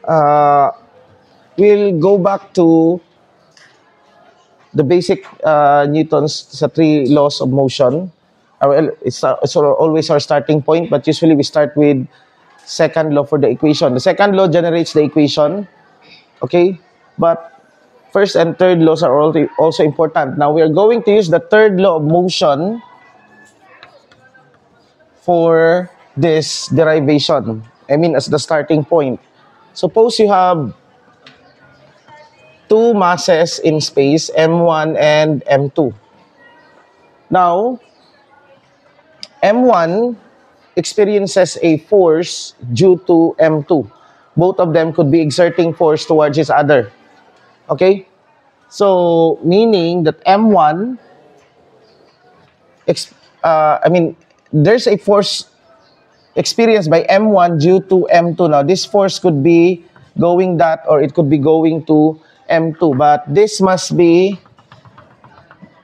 uh, we'll go back to the basic Newton's sa three laws of motion. Well, it's always our starting point, but usually we start with second law for the equation. The second law generates the equation, okay? But first and third laws are also important. Now we are going to use the third law of motion for this derivation. I mean, as the starting point. Suppose you have two masses in space, M1 and M2. Now, M1 experiences a force due to M2. Both of them could be exerting force towards each other. Okay? So, meaning that M1, there's a force experienced by M1 due to M2. Now, this force could be going that or it could be going to M2. But this must be,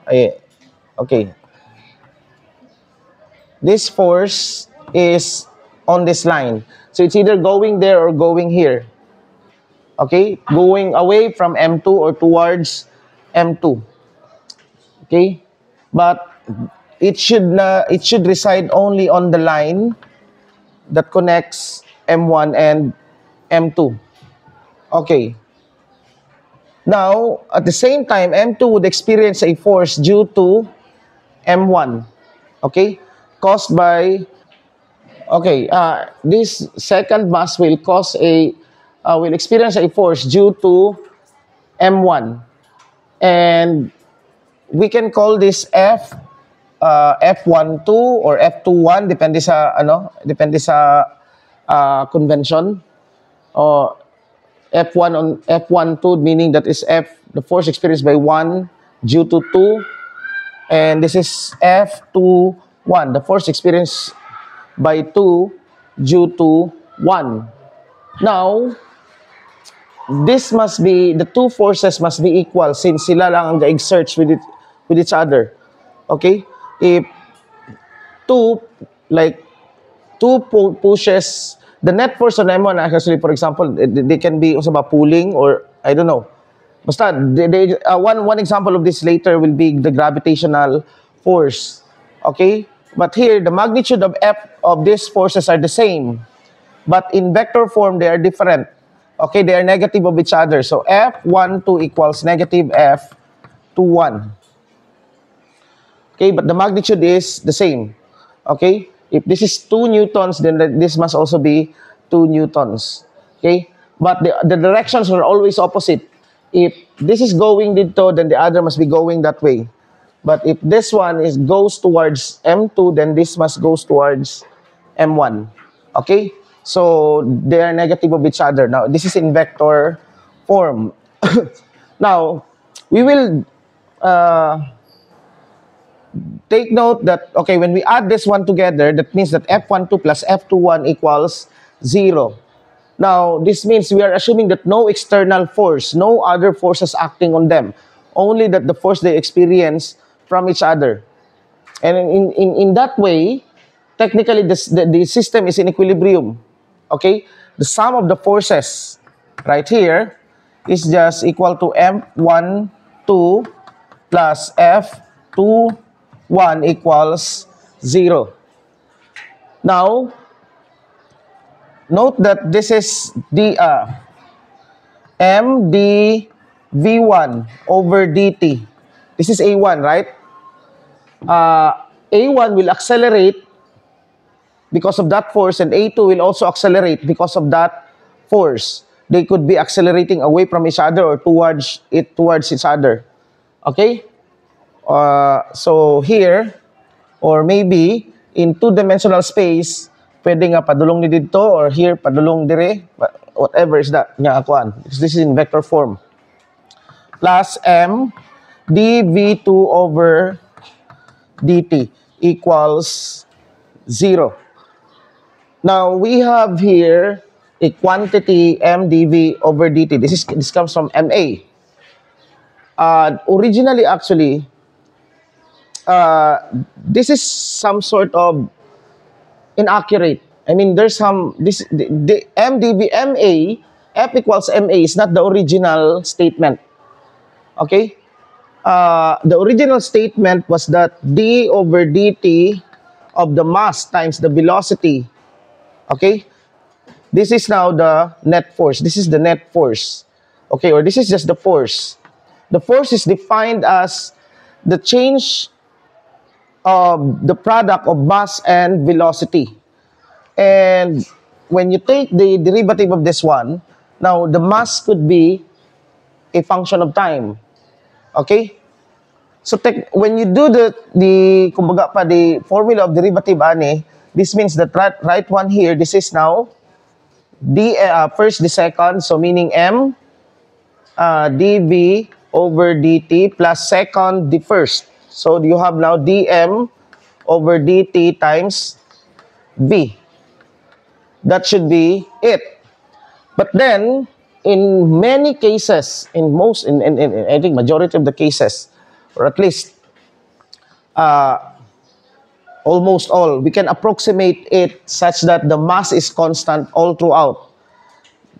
okay, this force is on this line. So it's either going there or going here. Okay? Going away from M2 or towards M2. Okay? But it should reside only on the line that connects M1 and M2. Okay. Now, at the same time, M2 would experience a force due to M1. Okay? Caused by, this second mass will will experience a force due to M1. And we can call this F12 or F21 depende sa convention. Or F12 meaning that is the force experienced by 1 due to 2, and this is F21, the force experienced by 2 due to 1. Now, the two forces must be equal since sila lang ang exert with each other. Okay? If two pushes, the net force on M1 actually, for example, they can be also pooling or I don't know. Basta, one example of this later will be the gravitational force. Okay? But here, the magnitude of F of these forces are the same. But in vector form, they are different. Okay? They are negative of each other. So, F12 equals negative F21. Okay? But the magnitude is the same. Okay? If this is 2 newtons, then this must also be 2 newtons. Okay? But the directions are always opposite. If this is going dito, then the other must be going that way. But if this one goes towards M2, then this must goes towards M1. Okay? So, they are negative of each other. Now, this is in vector form. Now, we will take note that, okay, when we add this one together, that means that F12 plus F21 equals 0. Now, this means we are assuming that no external force, no other forces acting on them, only that the force they experience from each other. And in that way, technically, the system is in equilibrium. Okay? The sum of the forces right here is just equal to M12 plus F21 equals 0. Now, note that this is the m dv1 over dt. This is A1, right? A1 will accelerate because of that force, and A2 will also accelerate because of that force. They could be accelerating away from each other or towards each other. Okay? So here, or maybe in two-dimensional space, pwede nga padulong ni dito or here padulong dire, whatever is that nga akuan. Because this is in vector form. Plus m dv2 over dt equals 0. Now we have here a quantity m dv over dt. This comes from ma. Originally, actually, this is some sort of inaccurate. I mean, there's some the m dv ma F equals ma is not the original statement. Okay? The original statement was that d over dt of the mass times the velocity. Okay? This is now the net force. This is the net force. Okay, or this is just the force. The force is defined as the change of the product of mass and velocity. And when you take the derivative of this one, now the mass could be a function of time. Okay? So when you do kumbaga pa, the formula of derivative ani, this means that right one here, this is now first the second, so meaning m dv over dt plus second the first. So you have now dm over dt times v. That should be it. But then, in many cases, in I think majority of the cases, or at least almost all, we can approximate it such that the mass is constant all throughout.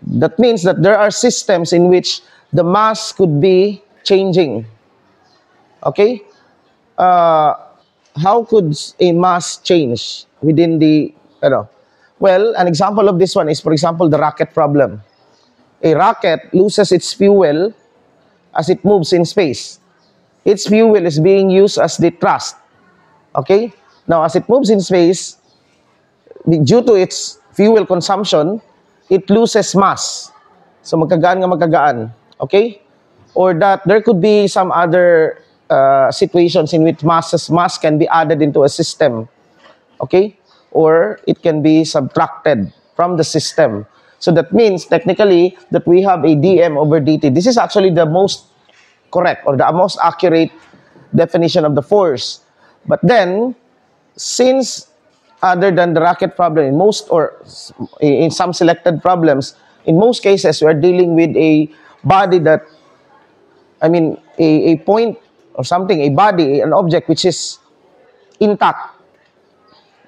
That means that there are systems in which the mass could be changing. Okay? How could a mass change within the, well, an example of this one is, for example, the rocket problem. A rocket loses its fuel as it moves in space. Its fuel is being used as the thrust. Okay? Now, as it moves in space, due to its fuel consumption, it loses mass. So, magkagaan nga magkagaan. Okay? Or that there could be some other situations in which mass can be added into a system. Okay? Or it can be subtracted from the system. So that means technically that we have a dm over dt. This is actually the most correct or the most accurate definition of the force. But then, since other than the rocket problem, in most or in some selected problems, in most cases we are dealing with a body that, a point or something, a body, an object which is intact.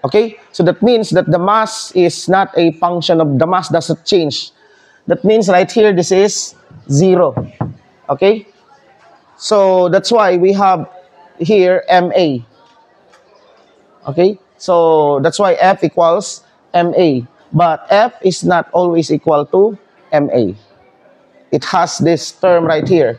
Okay? So that means that the mass is not a function of, the mass doesn't change. That means right here, this is 0. Okay? So that's why we have here ma. Okay? So that's why F equals ma. But F is not always equal to ma. It has this term right here.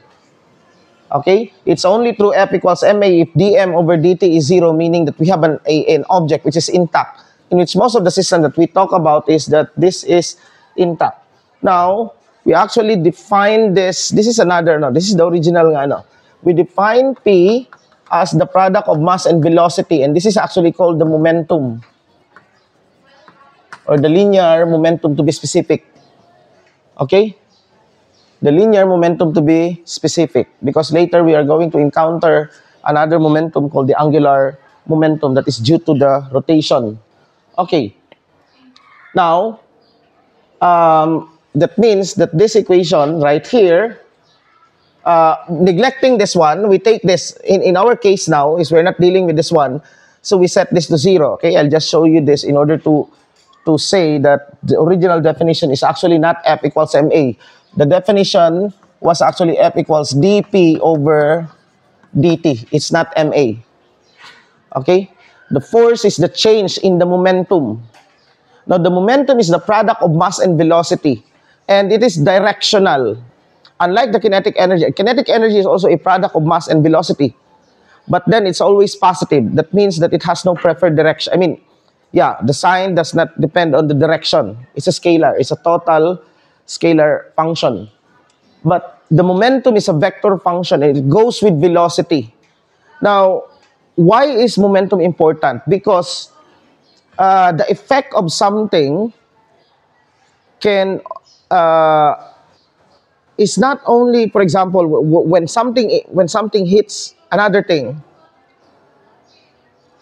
Okay? It's only true F equals ma if dm over dt is 0, meaning that we have an object which is intact, in which most of the system that we talk about is that this is intact. Now, we actually define this. This is this is the original nga, We define P as the product of mass and velocity, and this is actually called the momentum, or the linear momentum to be specific. Okay? The linear momentum to be specific, because later we are going to encounter another momentum called the angular momentum that is due to the rotation. Okay. Now, that means that this equation right here, neglecting this one, we take this, in our case now, is we're not dealing with this one, so we set this to 0. Okay, I'll just show you this in order to say that the original definition is actually not F equals ma. The definition was actually F equals dp over dt. It's not ma. Okay? The force is the change in the momentum. Now, the momentum is the product of mass and velocity, and it is directional. Unlike the kinetic energy is also a product of mass and velocity, but then it's always positive. That means that it has no preferred direction. The sign does not depend on the direction. It's a scalar. It's a total scalar function. But the momentum is a vector function, and it goes with velocity. Now, why is momentum important? Because the effect of something can is not only, for example, when something hits another thing,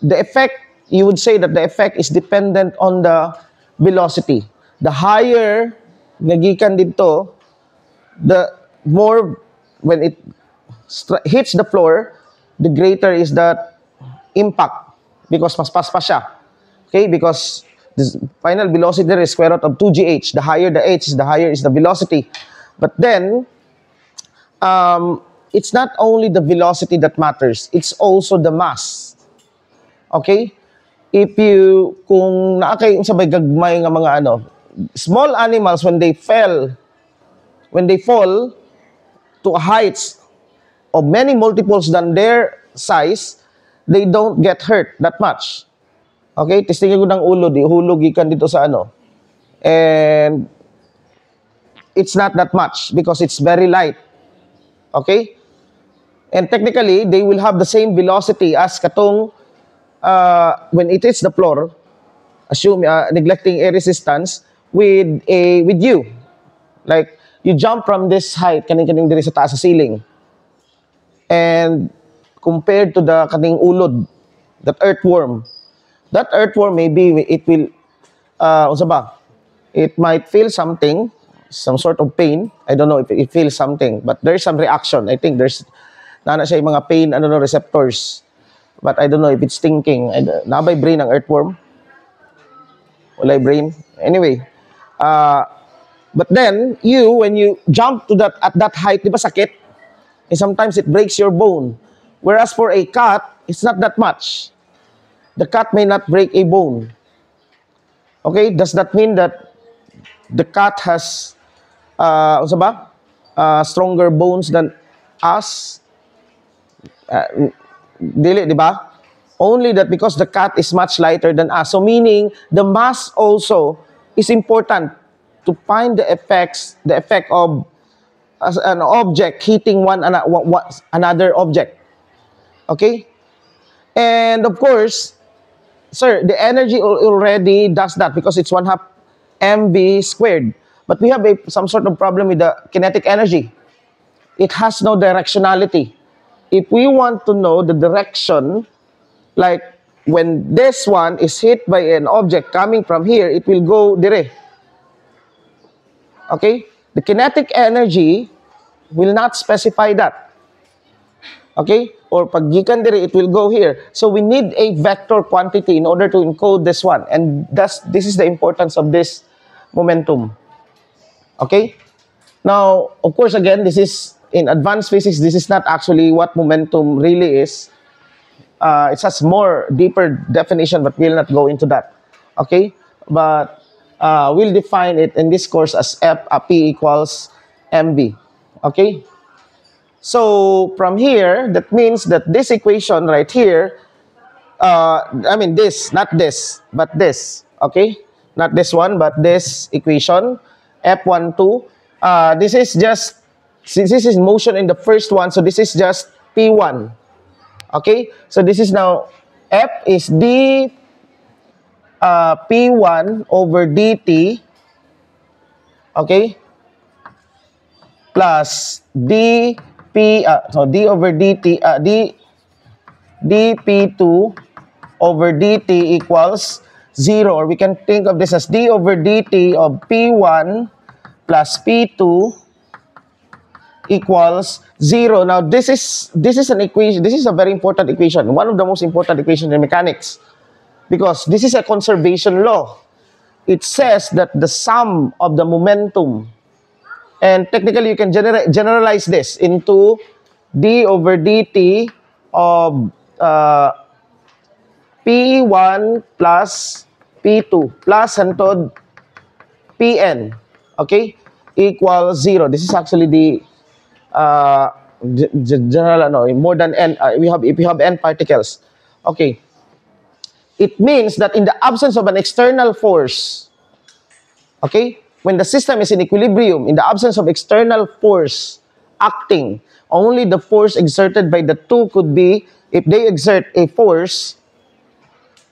the effect, you would say that the effect is dependent on the velocity. The higher nagikan dito, the more, when it hits the floor, the greater is that impact, because mas paspas siya. Okay? Because This final velocity there is square root of 2gh. The higher the h, the higher is the velocity. But then, it's not only the velocity that matters, it's also the mass. Okay? Kung naakay sa may gagmay nga mga small animals, when they fall to heights of many multiples than their size, they don't get hurt that much. Okay? Testingin ko ng ulo, hulog ikan dito sa and it's not that much because it's very light. Okay? And technically, they will have the same velocity as katong when it hits the floor, assume neglecting a resistance with you. Like you jump from this height kaning diri sa taas sa ceiling. And compared to the kaning ulod, that earthworm maybe it will it might feel something, some sort of pain. I don't know if it feels something, but there's some reaction. I think there's siya yung mga pain receptors. But I don't know if it's thinking. Nabay brain ang earthworm? Walay brain? Anyway. But then, when you jump to at that height, di ba sakit? And sometimes it breaks your bone. Whereas for a cat, it's not that much. The cat may not break a bone. Okay? Does that mean that the cat has stronger bones than us? Dili, di ba? Only that because the cat is much lighter than us. So meaning, the mass also is important to find the effect of an object hitting another object. Okay? And of course, sir, the energy already does that because it's 1/2 mv squared. But we have some sort of problem with the kinetic energy. It has no directionality. If we want to know the direction, like when this one is hit by an object coming from here, it will go dire. Okay? The kinetic energy will not specify that. Okay? Or pag gikan dire, it will go here. So we need a vector quantity in order to encode this one. And this is the importance of this momentum. Okay? Now, of course, again, this is in advanced physics, this is not actually what momentum really is. It has more deeper definition, but we'll not go into that. Okay? But we'll define it in this course as P equals mv. Okay? So, from here, that means that this equation right here, this, not this, but this. Okay? Not this one, but this equation, F12. This is just, since this is motion in the first one, so this is just P1. Okay? So this is now, F is d P1 over dt, okay? Plus d over dt, dp2 over dt equals 0. Or we can think of this as d over dt of P1 plus P2 equals 0. Now, this is an equation. This is a very important equation. One of the most important equations in mechanics. Because this is a conservation law. It says that the sum of the momentum, and technically you can generalize this into d over dt of P1 plus P2 plus hantod Pn, okay, equals 0. This is actually the general, more than n, if we have n particles. Okay. It means that in the absence of an external force, okay, when the system is in equilibrium, in the absence of external force acting, only the force exerted by the two could be, if they exert a force,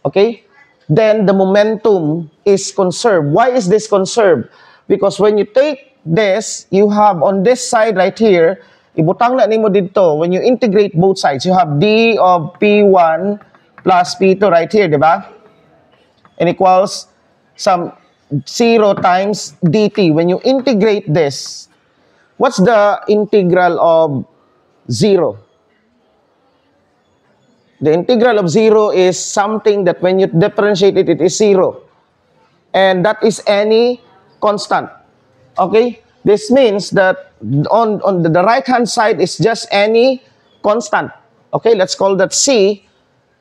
okay, then the momentum is conserved. Why is this conserved? Because when you take this, you have on this side right here, ibutang na nimo dito, when you integrate both sides, you have d of P1 plus P2 right here, di ba? And equals some 0 times dt. When you integrate this, what's the integral of 0? The integral of 0 is something that when you differentiate it, it is 0. and that is any constant. Okay? This means that on the right-hand side is just any constant. Okay? Let's call that C.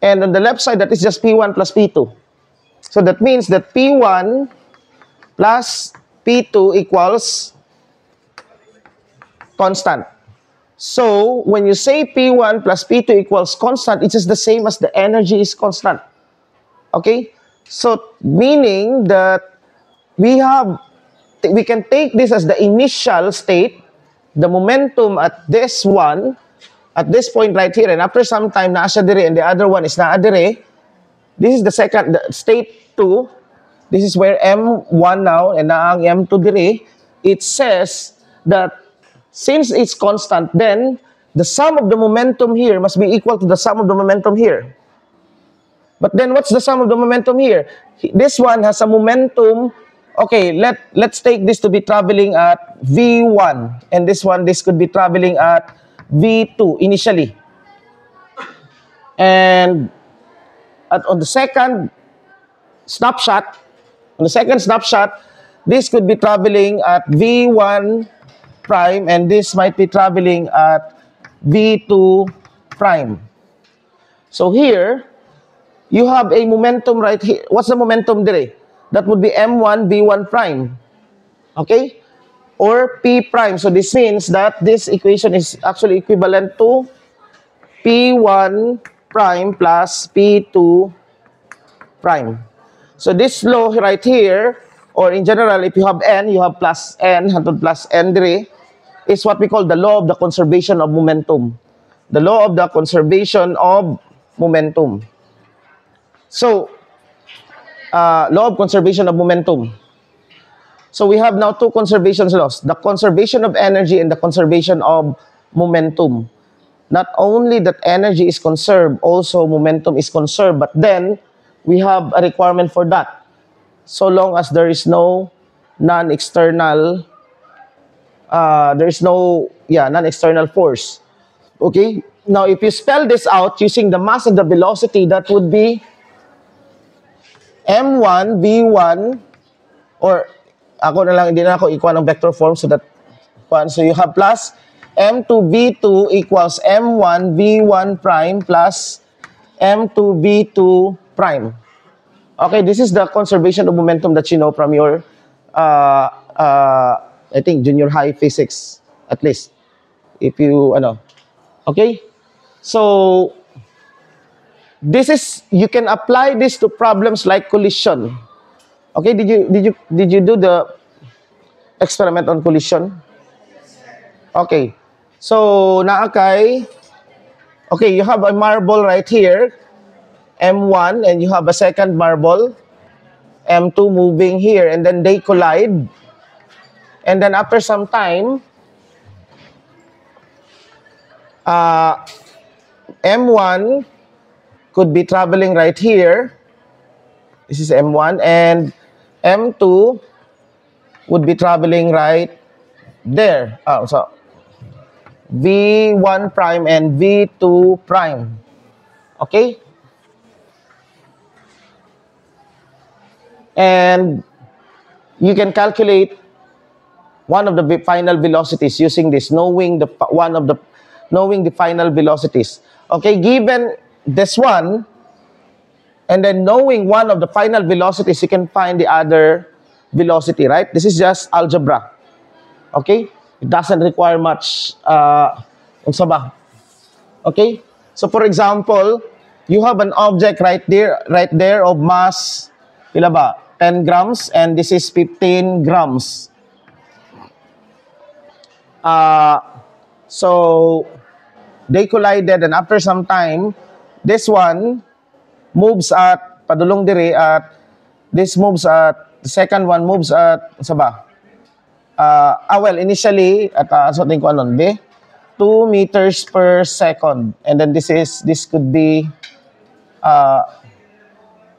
And on the left side, that is just P1 plus P2. So that means that P1 plus P2 equals constant. So when you say P1 plus P2 equals constant, it's just the same as the energy is constant. Okay? So meaning that we can take this as the initial state, the momentum at this one, at this point right here, and after some time, nasa dire, and the other one is naa dire. This is the second, state 2. This is where M1 now, and naang M2 dire. It says that since it's constant, then the sum of the momentum here must be equal to the sum of the momentum here. But then what's the sum of the momentum here? This one has a momentum. Okay, let's take this to be traveling at V1, and this could be traveling at V2 initially. And on the second snapshot, this could be traveling at V1 prime, and this might be traveling at V2 prime. So here, you have a momentum right here. What's the momentum there? That would be M1 V1 prime. Okay? Or P prime. So this means that this equation is actually equivalent to P1 prime plus P2 prime. So this law right here, or in general, if you have N, you have plus N, hantod plus N dire, is what we call the law of the conservation of momentum. The law of the conservation of momentum. So, law of conservation of momentum. So we have now two conservation laws, the conservation of energy and the conservation of momentum. Not only that energy is conserved, also momentum is conserved, but then we have a requirement for that. So long as there is no non-external non-external force. Okay? Now, if you spell this out using the mass and the velocity, that would be M1 V1, or ako na lang, hindi na ako ikuha ng vector form, so you have plus M2 V2 equals M1 V1 prime plus M2 V2 prime. Okay, this is the conservation of momentum that you know from your I think junior high physics, at least, if you okay. So you can apply this to problems like collision. Okay, did you do the experiment on collision? Okay, so naakay. Okay, you have a marble right here, M1, and you have a second marble, M2, moving here, and then they collide. And then after some time, M1 could be traveling right here. This is M1, and M2 would be traveling right there. So V1 prime and V2 prime. Okay? And you can calculate one of the final velocities using this, knowing the final velocities. Okay, given this one, and then knowing one of the final velocities, you can find the other velocity, right? This is just algebra. Okay? It doesn't require much unsa ba? Okay? So for example, you have an object right there of mass pila ba? 10 grams, and this is 15 grams. So they collided, and after some time, this one moves at padulong dire at this moves at the second one moves at sa ba? Well, initially at so think ko anon be 2 meters per second, and then this could be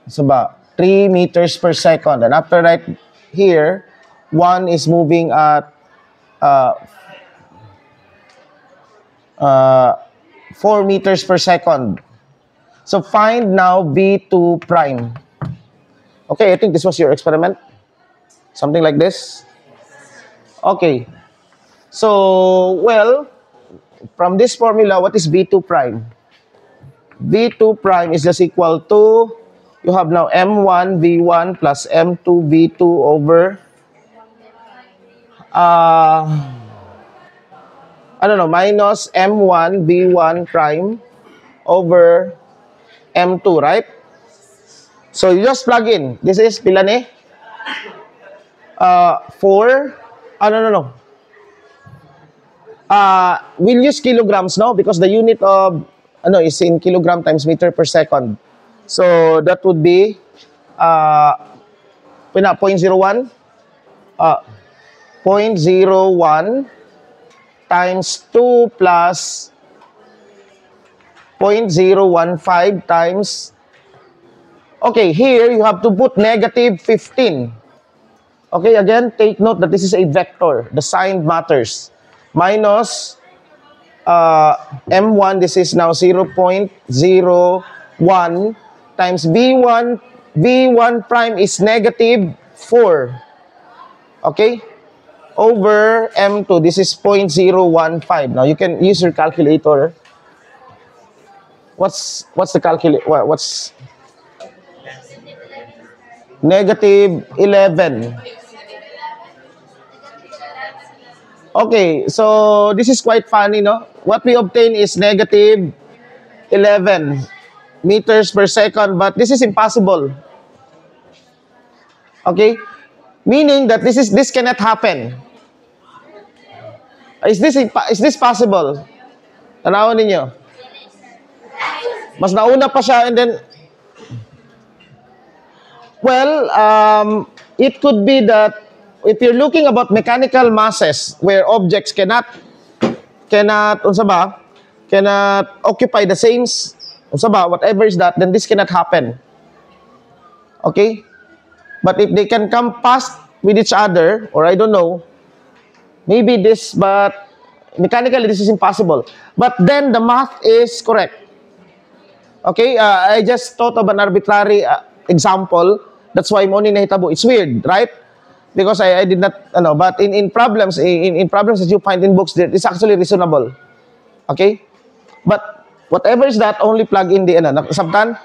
so ba 3 meters per second, and after right here one is moving at 4 meters per second. So find now V2 prime. Okay, I think this was your experiment. Something like this. Okay. So, well, from this formula, what is V2 prime? V2 prime is just equal to, you have now M1 V1 plus M2 V2 over, I don't know, minus M1 V1 prime over M2, right? So you just plug in. This is pila ni? 4. No. We'll use kilograms, no? Because the unit of, is in kilogram times meter per second. So that would be, 0.01? 0.01 times 2 plus 0.015 times, okay, here you have to put negative 15. Okay, again, take note that this is a vector. The sign matters. Minus M1, this is now 0.01 times V1 prime is negative 4. Okay? Over M2, this is 0.015. Now, you can use your calculator. What's the calculator? What's negative 11? Okay, so this is quite funny, no? What we obtain is negative 11 meters per second, but this is impossible. Okay? Meaning that this cannot happen. Is this possible? Tanawan ninyo. Mas nauna pa siya and then, well, it could be that if you're looking about mechanical masses where objects cannot occupy the same, whatever is that, then this cannot happen. Okay? But if they can come past with each other, or I don't know, maybe this, but mechanically this is impossible. But then the math is correct. Okay? I just thought of an arbitrary example. That's why mo ni nahitabo. It's weird, right? Because I did not, but in problems, in problems that you find in books, it's actually reasonable. Okay? But whatever is that, only plug in the, sabtan?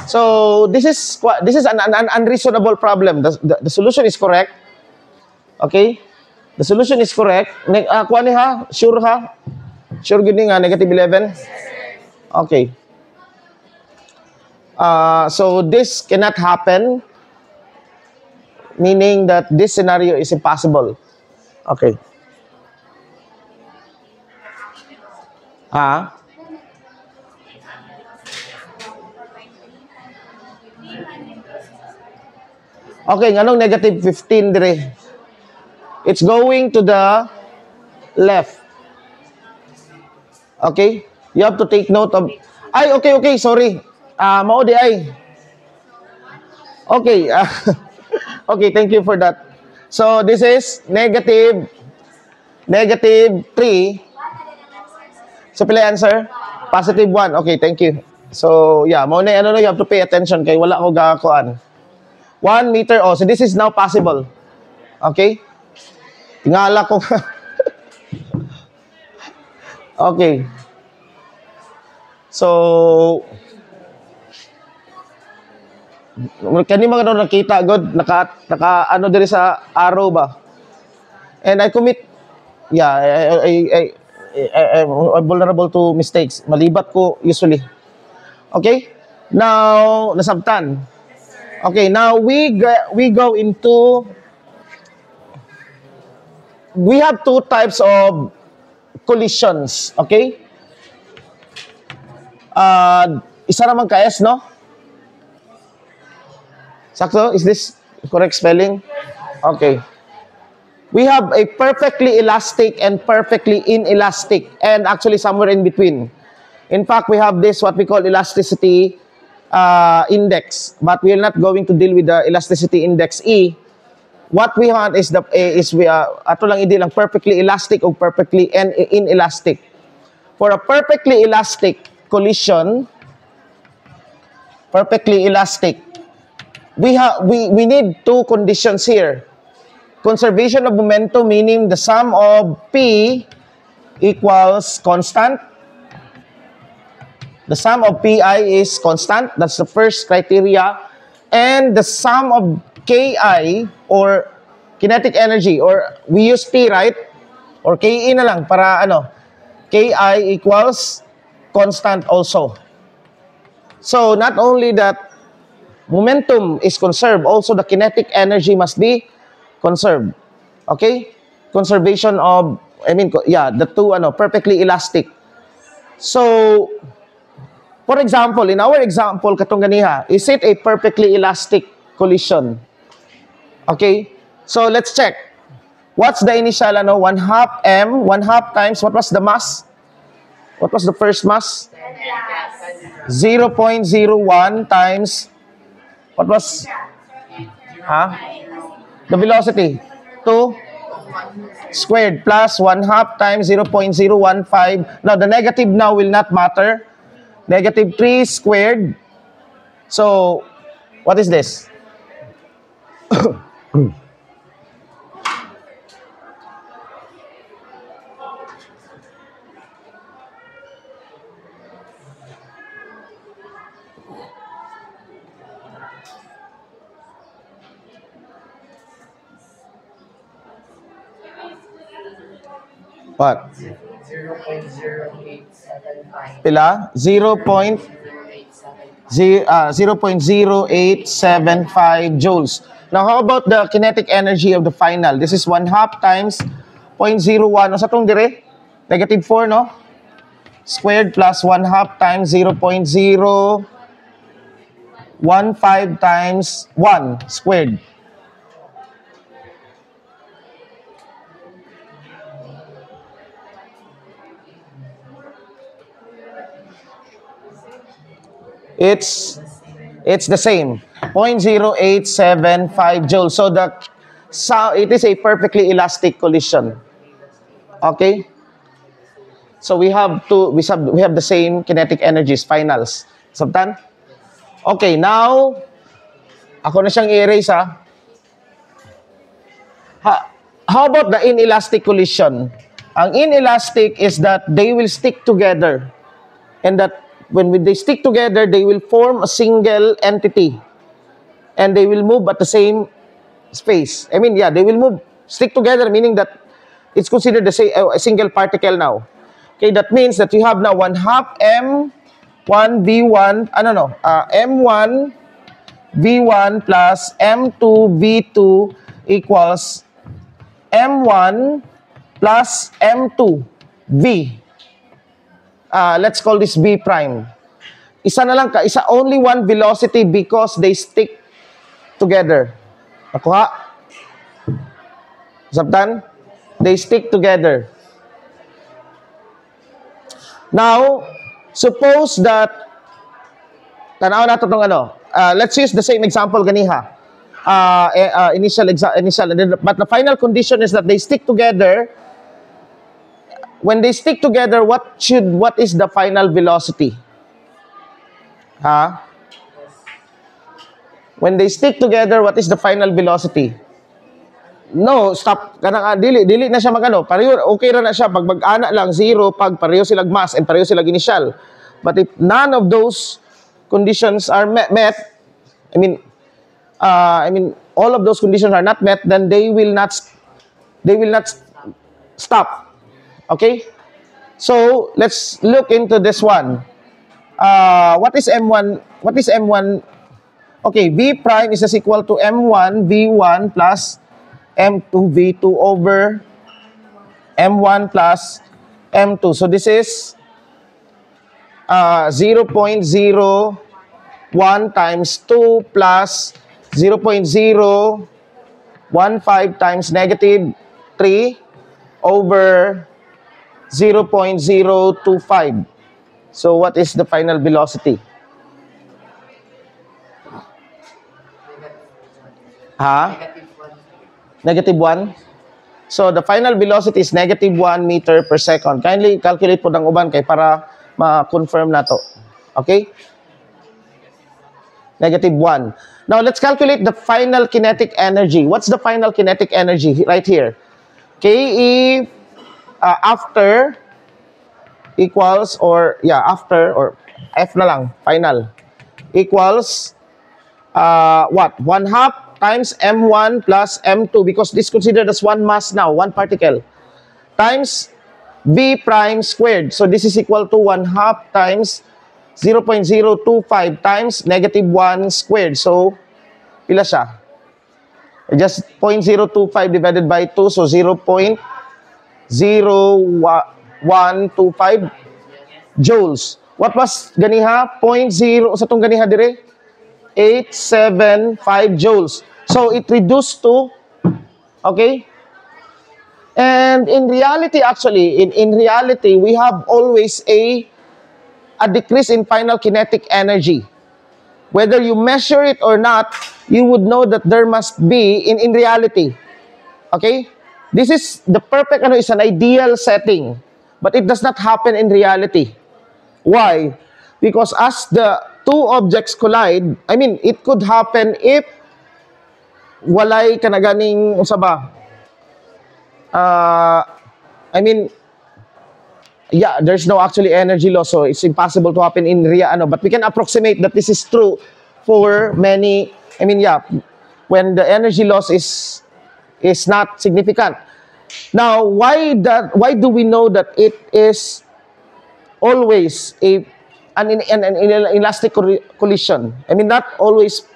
So, this is an unreasonable problem. The solution is correct. Okay? The solution is correct. Kuha ni ha? Sure ha? Sure gini nga, negative 11? Okay. So, this cannot happen. Meaning that this scenario is impossible. Okay. Okay, nganong negative 15 dire? It's going to the left. Okay? You have to take note of... okay, sorry. Mao di ay. Okay. Okay, thank you for that. So, this is negative 3. So, pila answer? Positive 1. Okay, thank you. So, yeah, mao na you have to pay attention kay wala ko gakakuan. 1 meter. Oh, so this is now possible. Okay? Tingala ko. Okay. So, kani mga nakita god naka diri sa arrow ba? And I commit, I'm vulnerable to mistakes. Malibat ko usually. Okay? Now, nasabtan. Okay, now we go into, we have 2 types of collisions, okay? Isa naman ka S, no? Sakto? Is this correct spelling? Okay. We have a perfectly elastic and perfectly inelastic, and actually somewhere in between. In fact, we have this what we call elasticity index, but we are not going to deal with the elasticity index E. What we want is ato lang hindi lang perfectly elastic or perfectly inelastic. For a perfectly elastic collision, perfectly elastic, we need two conditions here. Conservation of momentum, meaning the sum of P equals constant. The sum of Pi is constant. That's the first criteria. And the sum of Ki, or kinetic energy, or we use T, right? Or Ki na lang para ano. Ki equals constant also. So, not only that momentum is conserved, also the kinetic energy must be conserved. Okay? Conservation of, the two, perfectly elastic. So, for example, in our example, katong ganiha, is it a perfectly elastic collision? Okay? So, let's check. What's the initial, 1/2 m, 1/2 times, what was the mass? What was the first mass? 0.01 times, what was, the velocity? 2 squared plus 1/2 times 0.015. Now, the negative now will not matter. Negative 3 squared. So, what is this? What? 0.0875. Pila? 0.0875 joules. Now, how about the kinetic energy of the final? This is 1/2 times 0.01. Sa itong dire? Negative 4, no? Squared plus 1/2 times 0.015 times 1 squared. It's the same, 0.0875 joules. So it is a perfectly elastic collision. Okay? So we have the same kinetic energies, finals. Sabtan? Okay, now ako na siyang i-erase How about the inelastic collision? Ang inelastic is that they will stick together, and that when they stick together, they will form a single entity, and they will move at the same space. They will stick together, meaning that it's considered a single particle now. Okay, that means that you have now 1/2 m1 v1, m1 v1 plus m2 v2 equals m1 plus m2 v. Let's call this V prime. Only one velocity because they stick together. Nakuha? Sabtan? They stick together. Now, suppose that, tanaw na itong let's use the same example ganiha. Initial, but the final condition is that they stick together. When they stick together, what is the final velocity? When they stick together, what is the final velocity? No, stop. Dili na siya pareho, okay ra na siya pag mag-ana lang 0 pag pareho silang mass and pareho silang initial. But if none of those conditions are met, all of those conditions are not met, then they will not stop. Okay? So, let's look into this one. What is M1? Okay, V prime is equal to M1 V1 plus M2 V2 over M1 plus M2. So, this is 0.01 times 2 plus 0.015 times negative 3 over 0.025. So, what is the final velocity? Negative 1. So, the final velocity is negative 1 meter per second. Kindly calculate po ng uban kay para ma-confirm na to. Okay? negative 1. Now, let's calculate the final kinetic energy. What's the final kinetic energy right here? KE after equals, or after, or F na lang, final, equals, what? 1/2 times M1 plus M2, because this is considered as one mass now, one particle, times V prime squared. So this is equal to 1/2 times 0.025 times negative 1 squared. So, pila siya? Just 0.025 divided by 2, so 0.0125 joules. What was ganiha? 0.0, sa itong ganiha dire? 875 joules. So, it reduced to, okay? And in reality, actually, in reality, we have always a decrease in final kinetic energy. Whether you measure it or not, you would know that there must be in reality. Okay? This is the perfect, is an ideal setting. But it does not happen in reality. Why? Because as the two objects collide, it could happen if walay kanaganing usaba. There's no actually energy loss, so it's impossible to happen in but we can approximate that this is true for many, when the energy loss is not significant. Now, why do we know that it is always an elastic collision? Not always,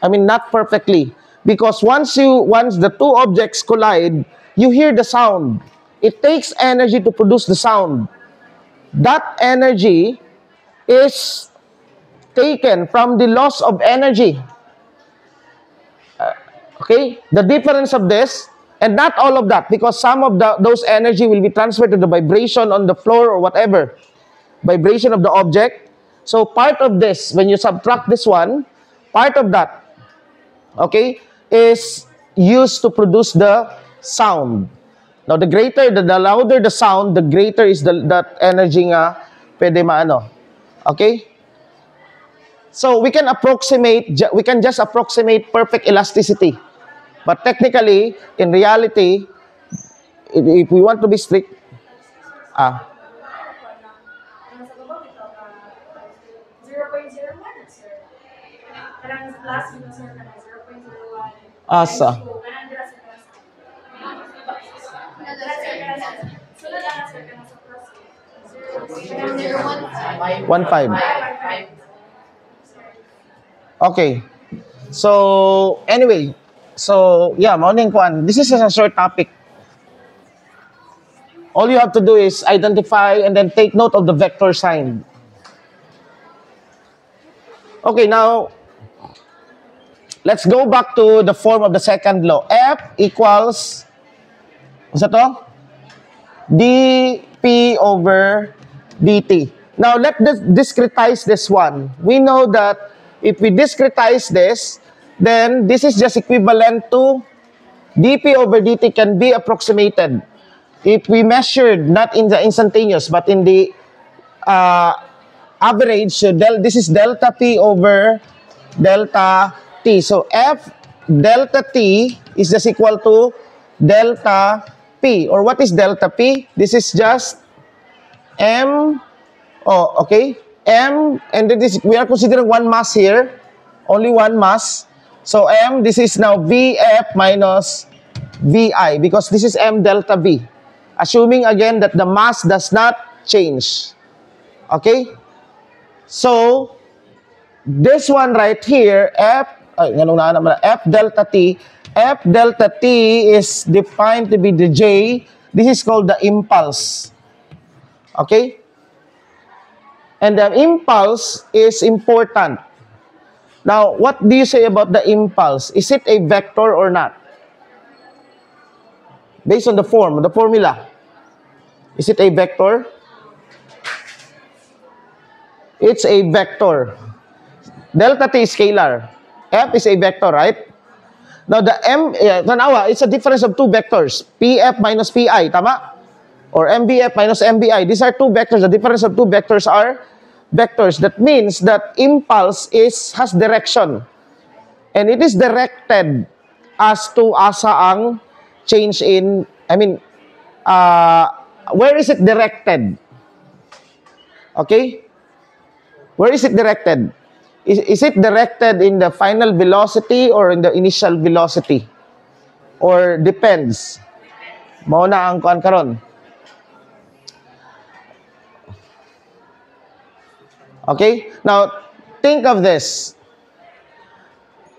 not perfectly. Because once the two objects collide, you hear the sound. It takes energy to produce the sound. That energy is taken from the loss of energy. Okay? The difference of this, and not all of that, because some of those energy will be transferred to the vibration on the floor or whatever. Vibration of the object. So part of this, when you subtract this one, part of that, okay, is used to produce the sound. Now, the louder the sound, the greater is that energy nga pwede maano. Okay? So, we can just approximate perfect elasticity. But technically, in reality, if we want to be strict, asa. 1.5. Okay. So, anyway. So, morning kuan. This is a short topic. All you have to do is identify and then take note of the vector sign. Okay, now, let's go back to the form of the second law. F equals, what's that to? dP over dt. Now, let's discretize this one. We know that if we discretize this, then this is just equivalent to dP over dt can be approximated. If we measured not in the instantaneous, but in the average, so this is delta P over delta T. So, F delta T is just equal to delta P. Or what is delta P? This is just M. Oh, okay. M, and then we are considering one mass here. Only one mass. So, M, this is now VF minus VI because this is M delta V. Assuming again that the mass does not change. Okay? So, this one right here, F delta T. F delta T is defined to be the J. This is called the impulse. Okay? And the impulse is important. Now, what do you say about the impulse? Is it a vector or not? Based on the formula. Is it a vector? It's a vector. Delta T is scalar. F is a vector, right? Now, the M, tanawa, it's a difference of two vectors. PF minus PI, tama? Or MBF minus MBI. These are two vectors. The difference of two vectors are vectors. That means that impulse has direction. And it is directed as to asa ang change in, where is it directed? Okay? Where is it directed? Is it directed in the final velocity or in the initial velocity? Or depends? Mao na ang kuan karon. Okay? Now, think of this.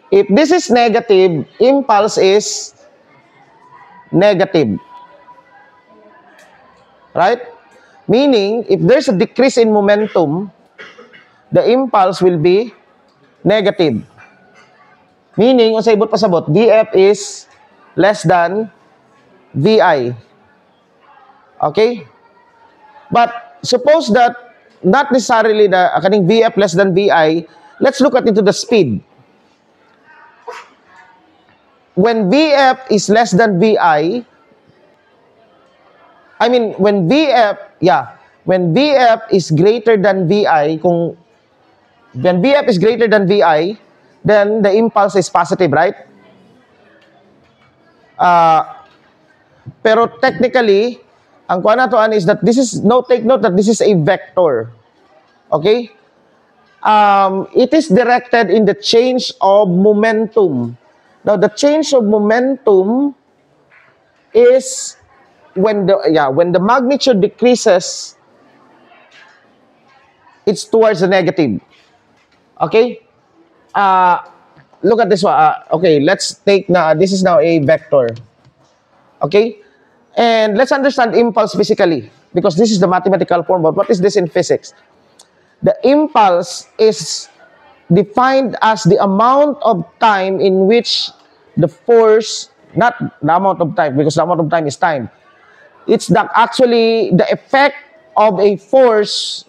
If this is negative, impulse is negative. Right? Meaning, if there's a decrease in momentum, the impulse will be negative. Meaning, kung sa ibot pasabot, Vf is less than Vi. Okay? But, suppose that not necessarily the kaning Vf less than Vi, let's look at into the speed. When Vf is less than Vi, when Vf is greater than Vi, when Vf is greater than Vi, then the impulse is positive, right? Pero technically, ang kuha natoan is that take note that this is a vector. Okay? It is directed in the change of momentum. Now, the change of momentum is when the magnitude decreases, it's towards the negative. Okay? Look at this one. Okay, let's take this is now a vector. Okay? And let's understand impulse physically, because this is the mathematical form. But what is this in physics? The impulse is defined as the amount of time in which the force, not the amount of time, because the amount of time is time. It's actually the effect of a force,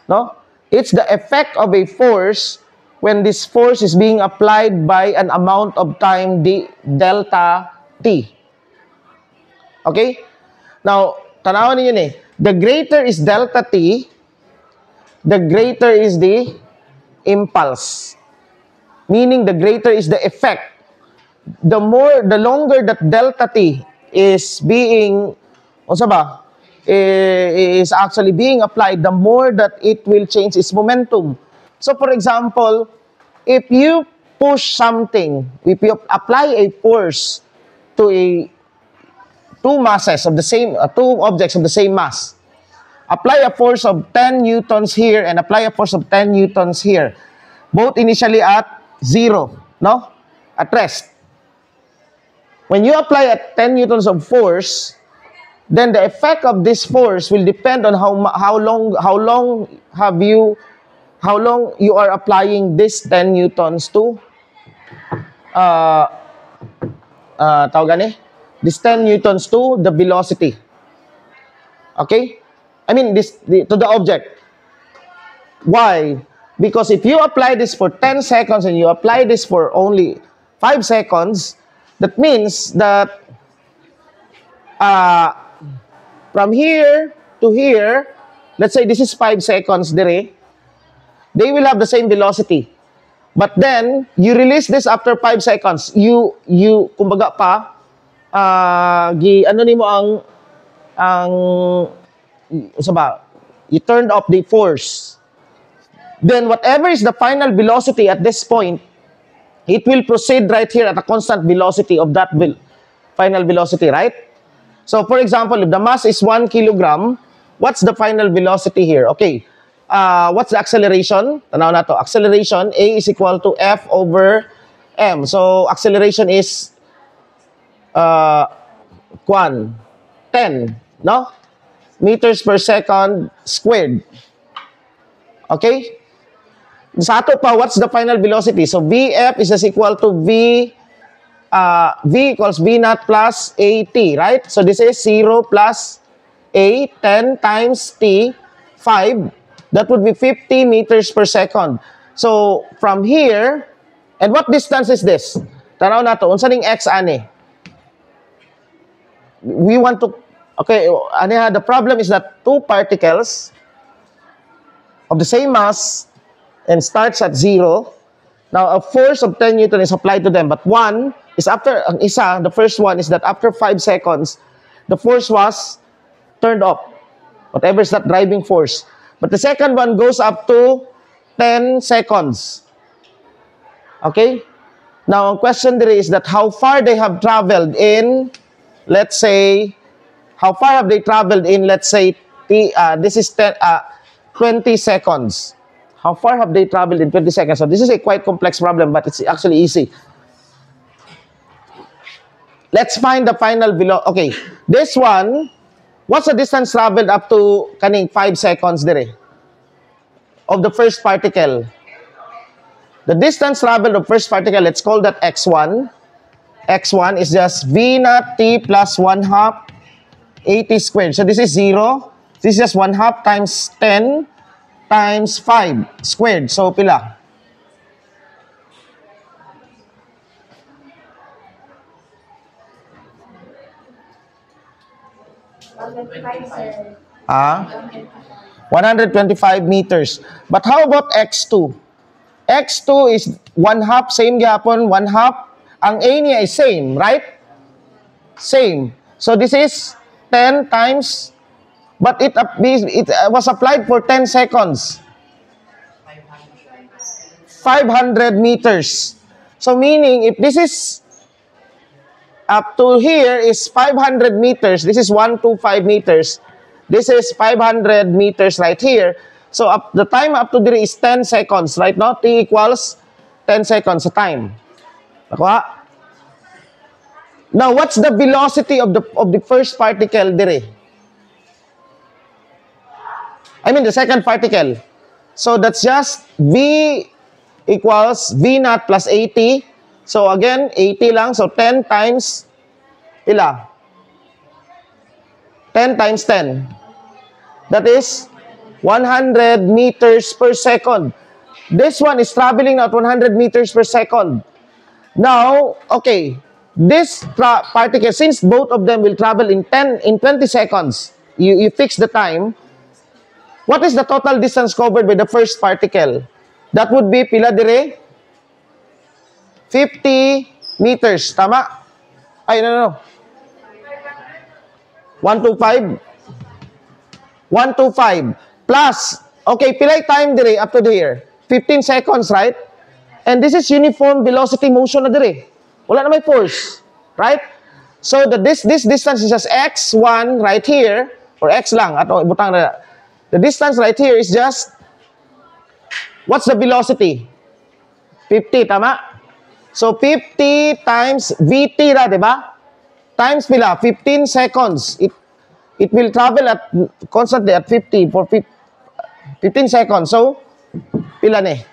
no? It's the effect of a force when this force is being applied by an amount of time, delta t. Okay? Now, tanawan niyo eh. The greater is delta t, the greater is the impulse. Meaning the greater is the effect. The longer that delta t is being, is actually being applied, the more that it will change its momentum. So, for example, if you push something, if you apply a force to two objects of the same mass, apply a force of 10 newtons here and apply a force of 10 newtons here, both initially at 0, no? At rest. When you apply at 10 newtons of force, then the effect of this force will depend on how long you are applying this 10 newtons to this 10 newtons to the velocity. Okay? To the object. Why? Because if you apply this for 10 seconds and you apply this for only 5 seconds, that means that from here to here, let's say this is 5 seconds dire, they will have the same velocity. But then, you release this after 5 seconds. You kumbaga pa, you turned off the force. Then, whatever is the final velocity at this point, it will proceed right here at a constant velocity of that final velocity, right? So, for example, if the mass is 1 kilogram, what's the final velocity here? Okay. What's the acceleration? Tanaw na to. Acceleration, A is equal to F over M. So, acceleration is 10, no? Meters per second squared. Okay? Sa ato pa, what's the final velocity? So, Vf is equal to V equals V naught plus AT, right? So, this is 0 plus A, 10 times T, 5. That would be 50 meters per second. So, from here, and what distance is this? Tanaw na to. Unsa ning X, ani? We want to, okay, the problem is that two particles of the same mass and starts at 0. Now, a force of 10 Newton is applied to them, but one is after, ang isa, the first one is that after 5 seconds, the force was turned off. Whatever is that driving force. But the second one goes up to 10 seconds. Okay? Now, ang question there is that how far they have traveled in, let's say, how far have they traveled in, let's say, this is 20 seconds. How far have they traveled in 20 seconds? So this is a quite complex problem, but it's actually easy. Let's find the final velocity. Okay, this one, what's the distance traveled up to kaning 5 seconds dire of the first particle? The distance traveled of first particle, let's call that x1. X1 is just v naught t plus 1/2 80 squared. So this is 0. This is just 1/2 times 10 times 5 squared. So pila? Ah? 125 meters. But how about x2? X2 is 1/2, same gapon, 1/2. Ang A niya is same, right? Same. So this is 10 times, but it was applied for 10 seconds. 500 meters. So meaning, if this is up to here is 500 meters, this is 125 meters, this is 500 meters right here. So the time up to there is 10 seconds, right? No? T equals 10 seconds sa time. Nakuha? Now, what's the velocity of the first particle dire? I mean the second particle. So that's just V equals V naught plus 80. So again, 80 lang. So 10 times pila? 10 times 10. That is 100 meters per second. This one is traveling at 100 meters per second. Now, okay, this particle, since both of them will travel in 20 seconds, you fix the time. What is the total distance covered by the first particle? That would be pila dire? 50 meters. Tama? Ay, no. 125. 125. Plus, okay, pilay time dire up to here. 15 seconds, right? And this is uniform velocity motion na dire. Wala na may force, right? So this distance is just x1 right here, or x lang, ato ibutang na. The distance right here is just, what's the velocity? 50, tama? So 50 times vt ra, di ba? Times pila, 15 seconds. It will travel at constantly at 50 for 15 seconds. So, pila ni?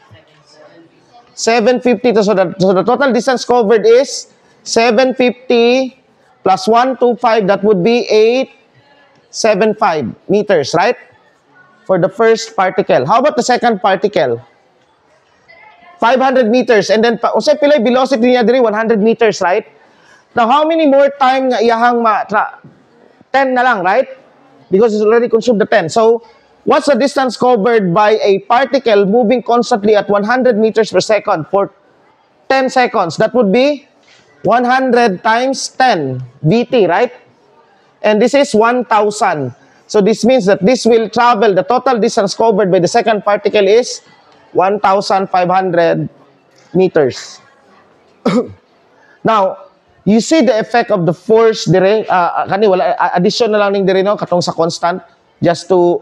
750. So the total distance covered is 750 plus 125. That would be 875 meters, right? For the first particle. How about the second particle? 500 meters. And then, usay pila velocity niya diri, 100 meters, right? Now, how many more time nga iyahang 10 na lang, right? Because it's already consumed the 10. So, what's the distance covered by a particle moving constantly at 100 meters per second for 10 seconds? That would be 100 times 10 Vt, right? And this is 1,000. So, this means that this will travel, the total distance covered by the second particle is 1,500 meters. Now, you see the effect of the force dire, kani wala addition na lang ning dire no katong sa constant, just to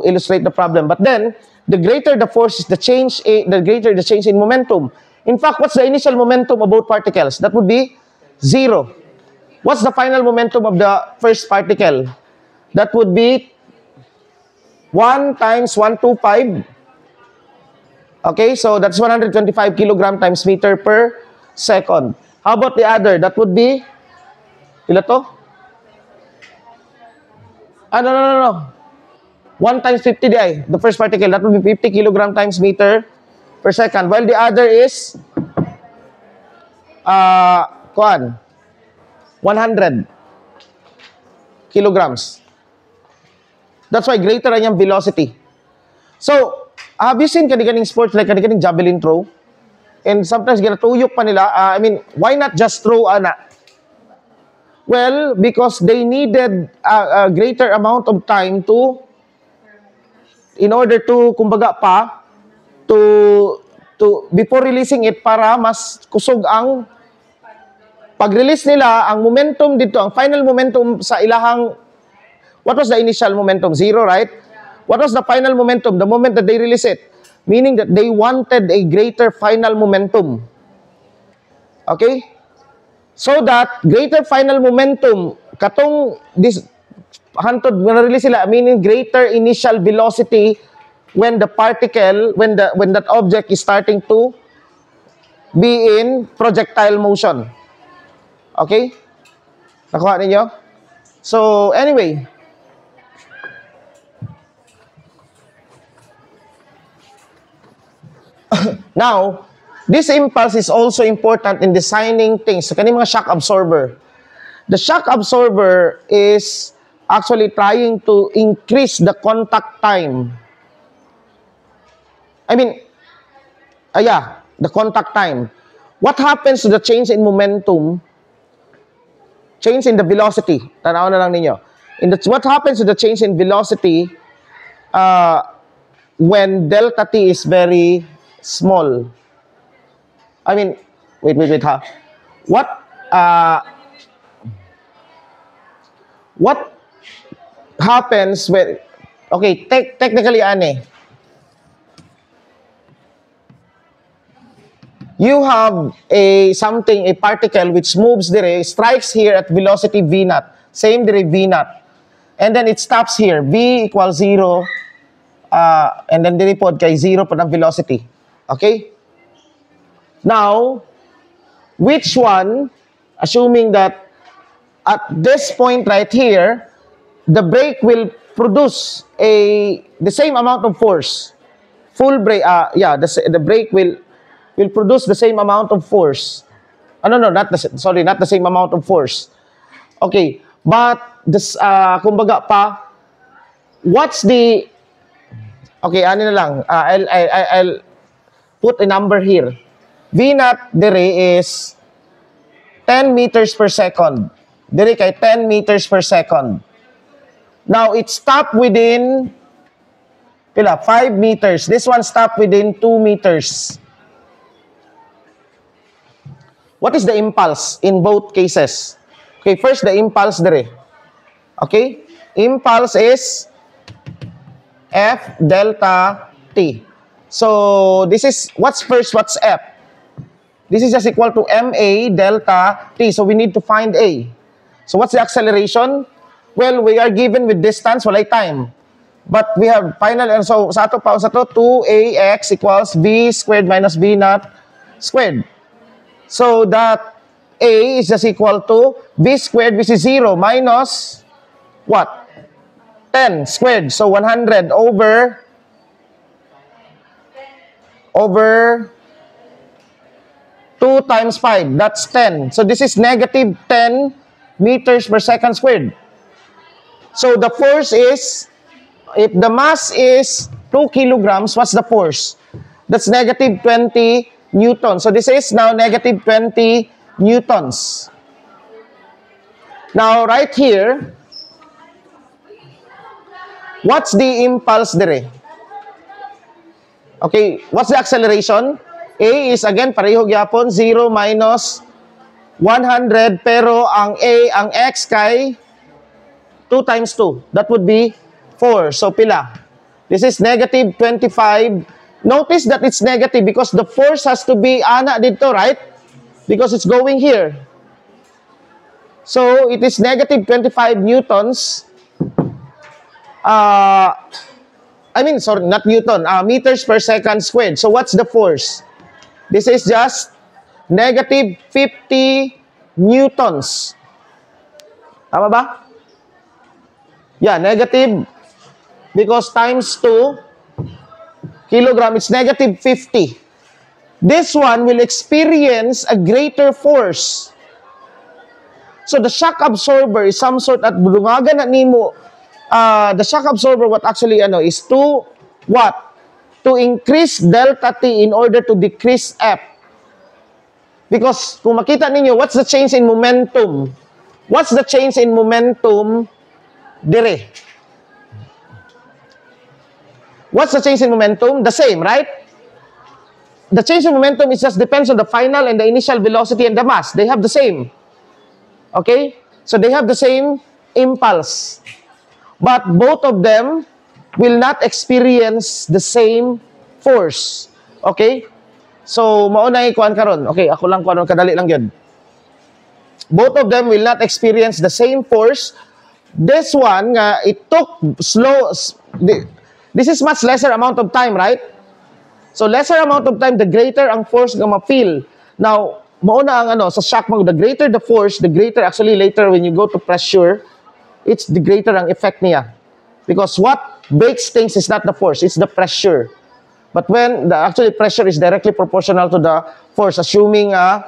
illustrate the problem. But then the greater the force is the greater the change in momentum. In fact, what's the initial momentum of both particles? That would be 0. What's the final momentum of the first particle? That would be 1 times 125. Okay, so that's 125 kilogram times meter per second. How about the other? That would be, ila to? No. 1 times 50 di ay. The first particle, that would be 50 kilogram times meter per second. While the other is, 100 kilograms. That's why greater ang yung velocity. So, have you seen kani-kaning sports like kani-kaning javelin throw? And sometimes ginatuyok pa nila. Why not just throw ana? Well, because they needed a greater amount of time in order to, kumbaga pa, to before releasing it para mas kusog ang pag-release nila, ang momentum dito, ang final momentum sa ilahang, what was the initial momentum? 0, right? What was the final momentum? The moment that they release it. Meaning that they wanted a greater final momentum. Okay? So that greater final momentum, katong this hantod na release sila, meaning greater initial velocity when the particle, when that object is starting to be in projectile motion. Okay? Nakuha ninyo? So, anyway. Now, this impulse is also important in designing things. So, kani mga shock absorber. The shock absorber is actually trying to increase the contact time. The contact time. What happens to the change in momentum? Change in the velocity. Tanaw na lang ninyo. What happens to the change in velocity when delta t is very small? Wait ha. What happens when, okay, technically you have a particle which moves dire, strikes here at velocity v naught, same dire v naught, and then it stops here, v equals 0, and then dire pod kay 0 po ng velocity. Okay? Now, which one, assuming that at this point right here, the brake will produce the same amount of force. Full brake, the brake will produce the same amount of force. Not the same amount of force. Okay, but this, kumbaga pa, what's the, okay, ano na lang, I'll put a number here. V naught dire is 10 meters per second. Dire kay 10 meters per second. Now, it stopped within 5 meters. This one stopped within 2 meters. What is the impulse in both cases? Okay, first the impulse dire. Okay? Impulse is F delta T. So, this is, what's first, what's F? This is just equal to MA delta T. So, we need to find A. So, what's the acceleration? Well, we are given with distance, walay time. But we have final, so sa ato 2AX equals V squared minus V naught squared. So, that A is just equal to V squared, which is 0, minus what? 10 squared. So, 100 over 2 times 5. That's 10. So, this is negative 10 meters per second squared. So, the force is, if the mass is 2 kilograms, what's the force? That's negative 20 newtons. So, this is now negative 20 newtons. Now, right here, what's the impulse dire? Okay, what's the acceleration? A is again pareho gyapon 0 minus 100, pero ang x kay 2 times 2. That would be 4. So pila? This is negative 25. Notice that it's negative because the force has to be ana dito, right? Because it's going here. So it is negative 25 newtons. Not newton, meters per second squared. So what's the force? This is just negative 50 newtons. Tama ba? Yeah, negative, because times 2 kilogram, it's negative 50. This one will experience a greater force. So the shock absorber is some sort at bulungagan na nimo. The shock absorber, what actually is 2 watt to increase delta T in order to decrease F. Because kung makita ninyo, what's the change in momentum? What's the change in momentum dire? What's the change in momentum? The same, right? The change in momentum is just depends on the final and the initial velocity and the mass. They have the same. Okay? So they have the same impulse. But both of them will not experience the same force. Okay? So, maunay kuan karon. Okay, ako lang kuan kadali lang yun. Both of them will not experience the same force. This one, it took slow. This is much lesser amount of time, right? So, lesser amount of time, the greater ang force nga ma-feel. Now, mauna ang sa shock mo, the greater the force, the greater actually later when you go to pressure, it's the greater ang effect niya. Because what breaks things is not the force, it's the pressure. But when the actually pressure is directly proportional to the force, assuming area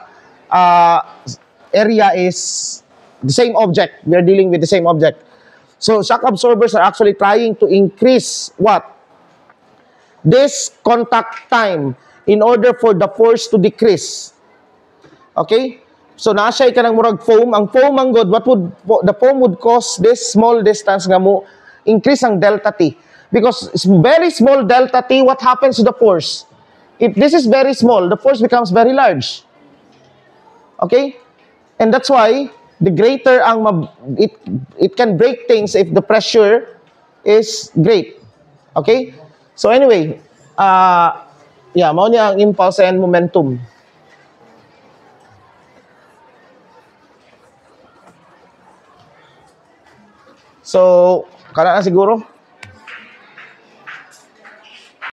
is the same object, we are dealing with the same object. So shock absorbers are actually trying to increase what? This contact time in order for the force to decrease. Okay? So na-siya ka ng murag foam. Ang foam ang good, the foam would cause this small distance nga mo increase ang delta T. Because it's very small delta T, what happens to the force? If this is very small, the force becomes very large. Okay? And that's why the greater ang it can break things if the pressure is great. Okay? So anyway, mao niya ang impulse and momentum. So, kana na siguro.